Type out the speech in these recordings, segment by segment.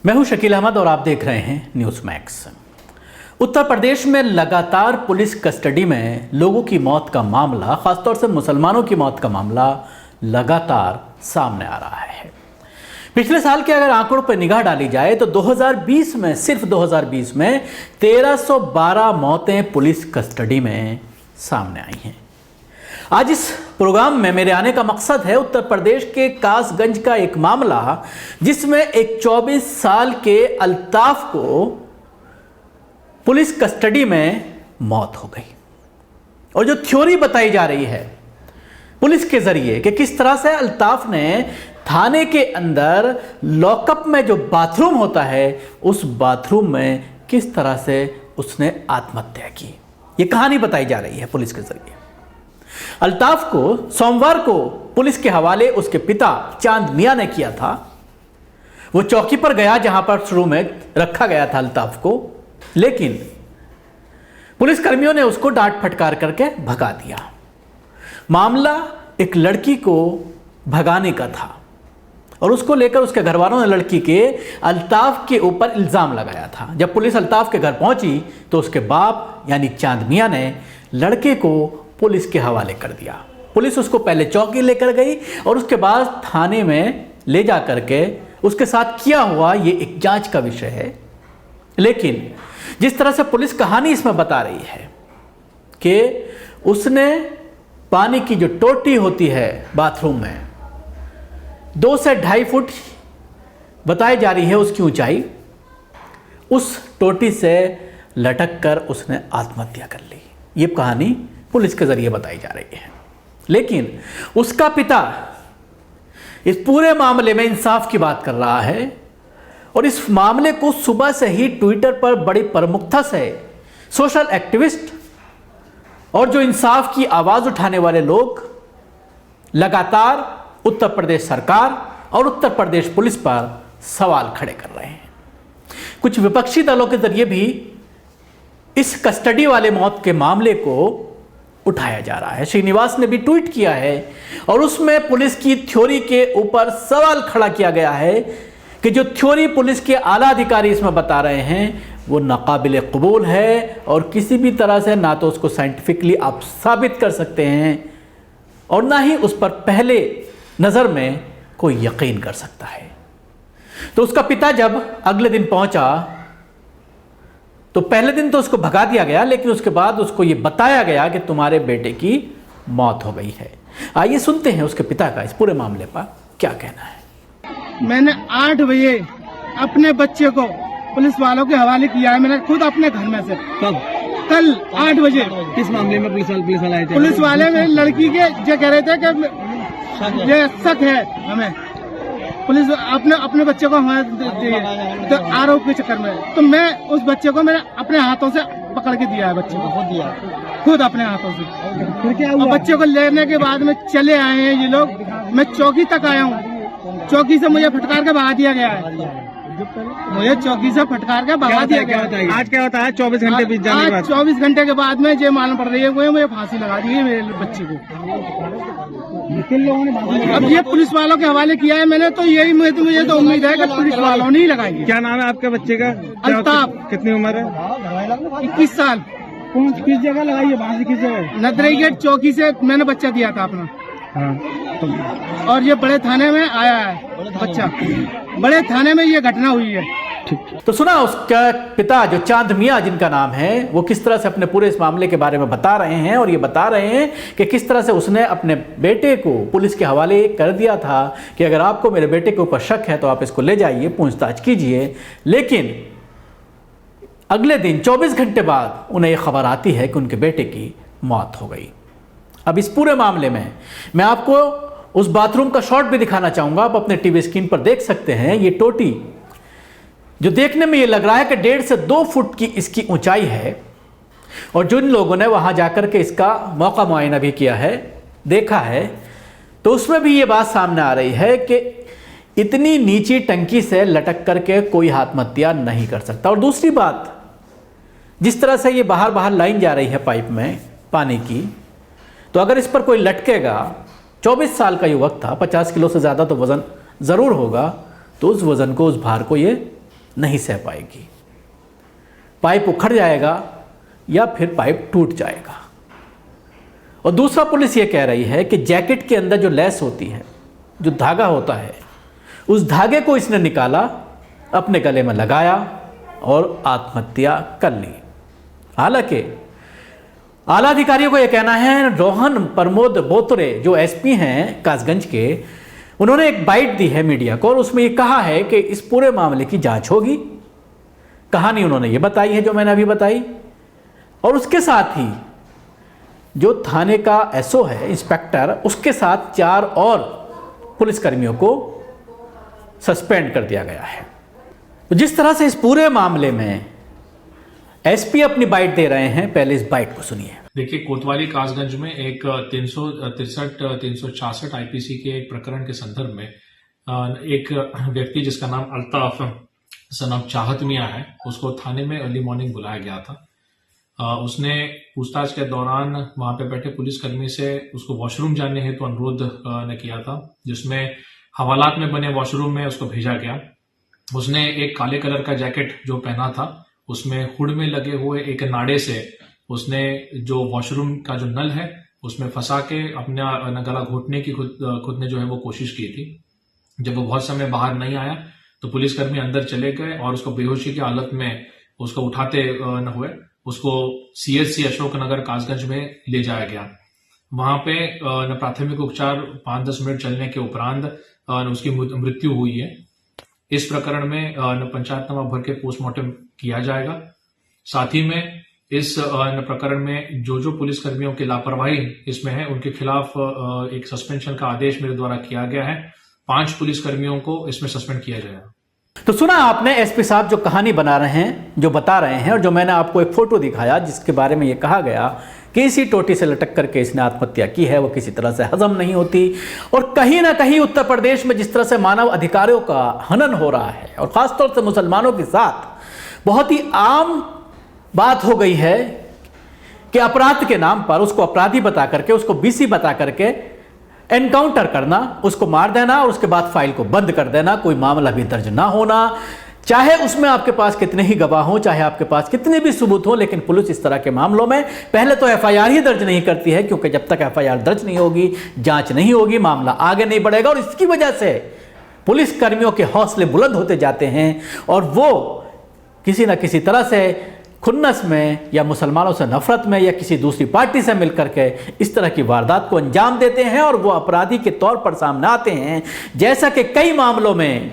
मैं हूं शकील अहमद और आप देख रहे हैं न्यूज़ मैक्स। उत्तर प्रदेश में लगातार पुलिस कस्टडी में लोगों की मौत का मामला, खासतौर से मुसलमानों की मौत का मामला लगातार सामने आ रहा है। पिछले साल के अगर आंकड़ों पर निगाह डाली जाए तो 2020 में, सिर्फ 2020 में 1312 मौतें पुलिस कस्टडी में सामने आई हैं। आज इस प्रोग्राम में मेरे आने का मकसद है उत्तर प्रदेश के कासगंज का एक मामला, जिसमें एक 24 साल के अल्ताफ को पुलिस कस्टडी में मौत हो गई। और जो थ्योरी बताई जा रही है पुलिस के जरिए कि किस तरह से अल्ताफ ने थाने के अंदर लॉकअप में जो बाथरूम होता है उस बाथरूम में किस तरह से उसने आत्महत्या की, ये कहानी बताई जा रही है पुलिस के जरिए। अल्ताफ को सोमवार को पुलिस के हवाले उसके पिता चांद मियां ने किया था। वो चौकी पर गया जहां पर शुरू में रखा गया था अल्ताफ को, लेकिन पुलिस कर्मियों ने उसको डांट फटकार करके भगा दिया। मामला एक लड़की को भगाने का था और उसको लेकर उसके घर वालों ने लड़की के अल्ताफ के ऊपर इल्ज़ाम लगाया था। जब पुलिस अल्ताफ के घर पहुंची तो उसके बाप यानी चांद मियां ने लड़के को पुलिस के हवाले कर दिया। पुलिस उसको पहले चौकी लेकर गई और उसके बाद थाने में ले जा करके उसके साथ किया हुआ ये एक जांच का विषय है। लेकिन जिस तरह से पुलिस कहानी इसमें बता रही है कि उसने पानी की जो टोटी होती है बाथरूम में 2 से 2.5 फुट बताई जा रही है उसकी ऊंचाई, उस टोटी से लटक कर उसने आत्महत्या कर ली। ये कहानी पुलिस के जरिए बताई जा रही है। लेकिन उसका पिता इस पूरे मामले में इंसाफ की बात कर रहा है और इस मामले को सुबह से ही ट्विटर पर बड़ी प्रमुखता से सोशल एक्टिविस्ट और जो इंसाफ की आवाज उठाने वाले लोग लगातार उत्तर प्रदेश सरकार और उत्तर प्रदेश पुलिस पर सवाल खड़े कर रहे हैं। कुछ विपक्षी दलों के जरिए भी इस कस्टडी वाले मौत के मामले को उठाया जा रहा है। श्रीनिवास ने भी ट्वीट किया है और उसमें पुलिस की थ्योरी के ऊपर सवाल खड़ा किया गया है कि जो थ्योरी पुलिस के आला अधिकारी इसमें बता रहे हैं वो नाकाबिल कबूल है और किसी भी तरह से ना तो उसको साइंटिफिकली आप साबित कर सकते हैं और ना ही उस पर पहले नज़र में कोई यकीन कर सकता है। तो उसका पिता जब अगले दिन पहुंचा तो पहले दिन तो उसको भगा दिया गया, लेकिन उसके बाद उसको ये बताया गया कि तुम्हारे बेटे की मौत हो गई है। आइए सुनते हैं उसके पिता का इस पूरे मामले पर क्या कहना है। मैंने 8 बजे अपने बच्चे को पुलिस वालों के हवाले किया है। मैंने खुद अपने घर में से कल 8 बजे। किस मामले में पुलिस वाले आए थे? पुलिस वाले में लड़की के जो कह रहे थे कि ये शक है हमें, पुलिस अपने बच्चे को हमें तो आरोप के चक्कर में, तो मैं उस बच्चे को मैंने अपने हाथों से पकड़ के दिया है, बच्चे को खुद अपने हाथों से। फिर क्या हुआ? और बच्चे को लेने के बाद में चले आए हैं ये लोग। मैं चौकी तक आया हूँ, चौकी से मुझे फटकार के भगा दिया गया है। मुझे चौकी से फटकार के भगा दिया गया। आज क्या होता है? 24 घंटे बीत जाने के बाद, 24 घंटे के बाद में ये मालूम पड़ रही है मुझे फांसी लगा दी है मेरे बच्चे को। किन लोगों ने? अब ये पुलिस वालों के हवाले किया है मैंने, तो यही मुझे तो उम्मीद है कि पुलिस वालों ने ही लगाएंगे। क्या नाम है आपके बच्चे का? अल्ताफ। कितनी उम्र है? 21 साल। किस जगह लगाई है फांसी? किस जगह? नदरई गेट चौकी से मैंने बच्चा दिया था अपना। हाँ। और ये बड़े थाने में आया है बच्चा, बड़े थाने में ये घटना हुई है। तो सुना उसका पिता जो चांद मियां जिनका नाम है, वो किस तरह से अपने पूरे इस मामले के बारे में बता रहे हैं और ये बता रहे हैं कि किस तरह से उसने अपने बेटे को पुलिस के हवाले कर दिया था कि अगर आपको मेरे बेटे के ऊपर शक है तो आप इसको ले जाइए, पूछताछ कीजिए। लेकिन अगले दिन 24 घंटे बाद उन्हें यह खबर आती है कि उनके बेटे की मौत हो गई। अब इस पूरे मामले में मैं आपको उस बाथरूम का शॉट भी दिखाना चाहूंगा। आप अपने टीवी स्क्रीन पर देख सकते हैं ये टोटी, जो देखने में ये लग रहा है कि 1.5 से 2 फुट की इसकी ऊंचाई है। और जिन लोगों ने वहां जाकर के इसका मौका मुआयना भी किया है, देखा है, तो उसमें भी ये बात सामने आ रही है कि इतनी नीची टंकी से लटक करके कोई आत्महत्या नहीं कर सकता। और दूसरी बात, जिस तरह से ये बाहर बाहर लाइन जा रही है पाइप में पानी की, तो अगर इस पर कोई लटकेगा, 24 साल का युवक था, 50 किलो से ज़्यादा तो वज़न ज़रूर होगा, तो उस वज़न को, उस भार को ये नहीं सह पाएगी। पाइप उखड़ जाएगा या फिर पाइप टूट जाएगा। और दूसरा, पुलिस ये कह रही है कि जैकेट के अंदर जो लेस होती है, जो धागा होता है, उस धागे को इसने निकाला, अपने गले में लगाया और आत्महत्या कर ली। हालांकि आला अधिकारियों को यह कहना है, रोहन प्रमोद बोतरे जो एसपी हैं कासगंज के, उन्होंने एक बाइट दी है मीडिया को और उसमें ये कहा है कि इस पूरे मामले की जांच होगी। कहानी उन्होंने ये बताई है जो मैंने अभी बताई, और उसके साथ ही जो थाने का एसओ है, इंस्पेक्टर, उसके साथ 4 और पुलिसकर्मियों को सस्पेंड कर दिया गया है। तो जिस तरह से इस पूरे मामले में एसपी अपनी बाइट दे रहे हैं, पहले इस बाइट को सुनिए। देखिए, कोतवाली कासगंज में एक 363 आईपीसी के एक प्रकरण के संदर्भ में एक व्यक्ति जिसका नाम अल्ताफ सनम चाहत मियां है, उसको थाने में अर्ली मॉर्निंग बुलाया गया था। उसने पूछताछ के दौरान वहां पे बैठे पुलिसकर्मी से उसको वॉशरूम जाने हेतु अनुरोध ने किया था, जिसमें हवालात में बने वॉशरूम में उसको भेजा गया। उसने एक काले कलर का जैकेट जो पहना था, उसमें हुड में लगे हुए एक नाड़े से उसने जो वॉशरूम का जो नल है उसमें फंसा के अपना गला घोटने की खुद ने जो है वो कोशिश की थी। जब वो बहुत समय बाहर नहीं आया तो पुलिसकर्मी अंदर चले गए और उसको बेहोशी की हालत में उसको उठाते न हुए उसको सीएचसी अशोकनगर कासगंज में ले जाया गया। वहां पे प्राथमिक उपचार 5-10 मिनट चलने के उपरांत उसकी मृत्यु हुई है। इस प्रकरण में पंचायतनामा भर के पोस्टमार्टम किया जाएगा। साथ ही में इस प्रकरण में जो पुलिसकर्मियों की लापरवाही इसमें है, उनके खिलाफ एक सस्पेंशन का आदेश मेरे द्वारा किया गया है। 5 पुलिसकर्मियों को इसमें सस्पेंड किया जाएगा। तो सुना आपने एसपी साहब जो कहानी बना रहे हैं, जो बता रहे हैं, और जो मैंने आपको एक फोटो दिखाया जिसके बारे में ये कहा गया कि इसी टोटी से लटक करके इसने आत्महत्या की है, वो किसी तरह से हजम नहीं होती। और कहीं ना कहीं उत्तर प्रदेश में जिस तरह से मानव अधिकारों का हनन हो रहा है और खासतौर से मुसलमानों के साथ बहुत ही आम बात हो गई है कि अपराध के नाम पर उसको अपराधी बता करके, उसको बीसी बता करके एनकाउंटर करना, उसको मार देना और उसके बाद फाइल को बंद कर देना, कोई मामला भी दर्ज ना होना, चाहे उसमें आपके पास कितने ही गवाह हों, चाहे आपके पास कितने भी सबूत हों। लेकिन पुलिस इस तरह के मामलों में पहले तो एफआईआर ही दर्ज नहीं करती है, क्योंकि जब तक एफआईआर दर्ज नहीं होगी, जांच नहीं होगी, मामला आगे नहीं बढ़ेगा। और इसकी वजह से पुलिस कर्मियों के हौसले बुलंद होते जाते हैं और वो किसी न किसी तरह से खुन्नस में या मुसलमानों से नफरत में या किसी दूसरी पार्टी से मिलकर के इस तरह की वारदात को अंजाम देते हैं और वो अपराधी के तौर पर सामने आते हैं, जैसा कि कई मामलों में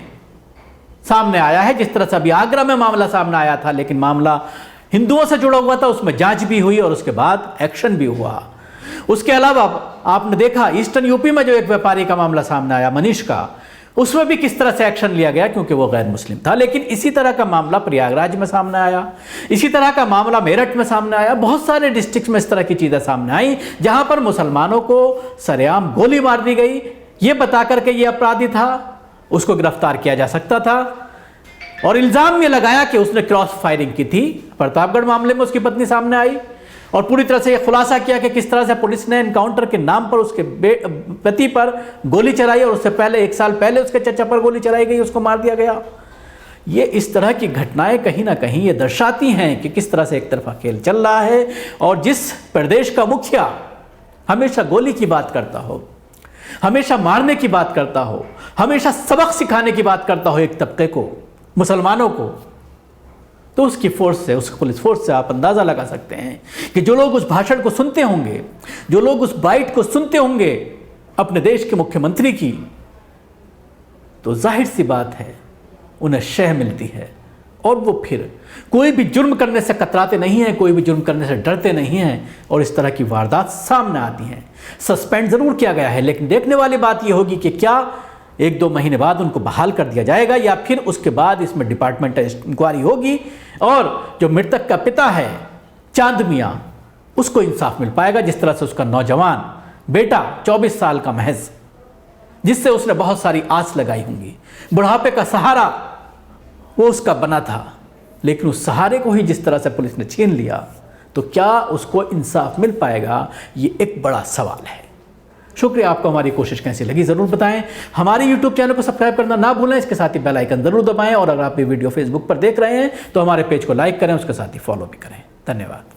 सामने आया है। जिस तरह से अभी आगरा में मामला सामने आया था, लेकिन मामला हिंदुओं से जुड़ा हुआ था, उसमें जांच भी हुई और उसके बाद एक्शन भी हुआ। उसके अलावा आपने देखा ईस्टर्न यूपी में जो एक व्यापारी का मामला सामने आया, मनीष का, उसमें भी किस तरह से एक्शन लिया गया क्योंकि वो गैर मुस्लिम था। लेकिन इसी तरह का मामला प्रयागराज में सामने आया, इसी तरह का मामला मेरठ में सामने आया, बहुत सारे डिस्ट्रिक्ट में इस तरह की चीज़ें सामने आई जहां पर मुसलमानों को सरेआम गोली मार दी गई। ये बता करके ये अपराधी था, उसको गिरफ्तार किया जा सकता था। और इल्ज़ाम ये लगाया कि उसने क्रॉस फायरिंग की थी। प्रतापगढ़ मामले में उसकी पत्नी सामने आई और पूरी तरह से यह खुलासा किया कि किस तरह से पुलिस ने एनकाउंटर के नाम पर उसके पति पर गोली चलाई और उससे पहले 1 साल पहले उसके चचा पर गोली चलाई गई, उसको मार दिया गया। ये इस तरह की घटनाएं कहीं ना कहीं ये दर्शाती हैं कि किस तरह से एक तरफा खेल चल रहा है। और जिस प्रदेश का मुखिया हमेशा गोली की बात करता हो, हमेशा मारने की बात करता हो, हमेशा सबक सिखाने की बात करता हो एक तबके को, मुसलमानों को, तो उसकी फोर्स से, उसकी पुलिस फोर्स से आप अंदाज़ा लगा सकते हैं कि जो लोग उस भाषण को सुनते होंगे, जो लोग उस बाइट को सुनते होंगे अपने देश के मुख्यमंत्री की, तो जाहिर सी बात है उन्हें शह मिलती है और वो फिर कोई भी जुर्म करने से कतराते नहीं हैं, कोई भी जुर्म करने से डरते नहीं हैं और इस तरह की वारदात सामने आती हैं। सस्पेंड ज़रूर किया गया है, लेकिन देखने वाली बात यह होगी कि क्या 1-2 महीने बाद उनको बहाल कर दिया जाएगा या फिर उसके बाद इसमें डिपार्टमेंटल इंक्वायरी होगी और जो मृतक का पिता है चांद मियां, उसको इंसाफ मिल पाएगा। जिस तरह से उसका नौजवान बेटा 24 साल का महज, जिससे उसने बहुत सारी आस लगाई होंगी, बुढ़ापे का सहारा वो उसका बना था, लेकिन उस सहारे को ही जिस तरह से पुलिस ने छीन लिया, तो क्या उसको इंसाफ मिल पाएगा? ये एक बड़ा सवाल है। शुक्रिया। आपको हमारी कोशिश कैसी लगी ज़रूर बताएं। हमारे यूट्यूब चैनल को सब्सक्राइब करना ना भूलें, इसके साथ ही बेल आइकन ज़रूर दबाएं, और अगर आप ये वीडियो फेसबुक पर देख रहे हैं तो हमारे पेज को लाइक करें, उसके साथ ही फॉलो भी करें। धन्यवाद।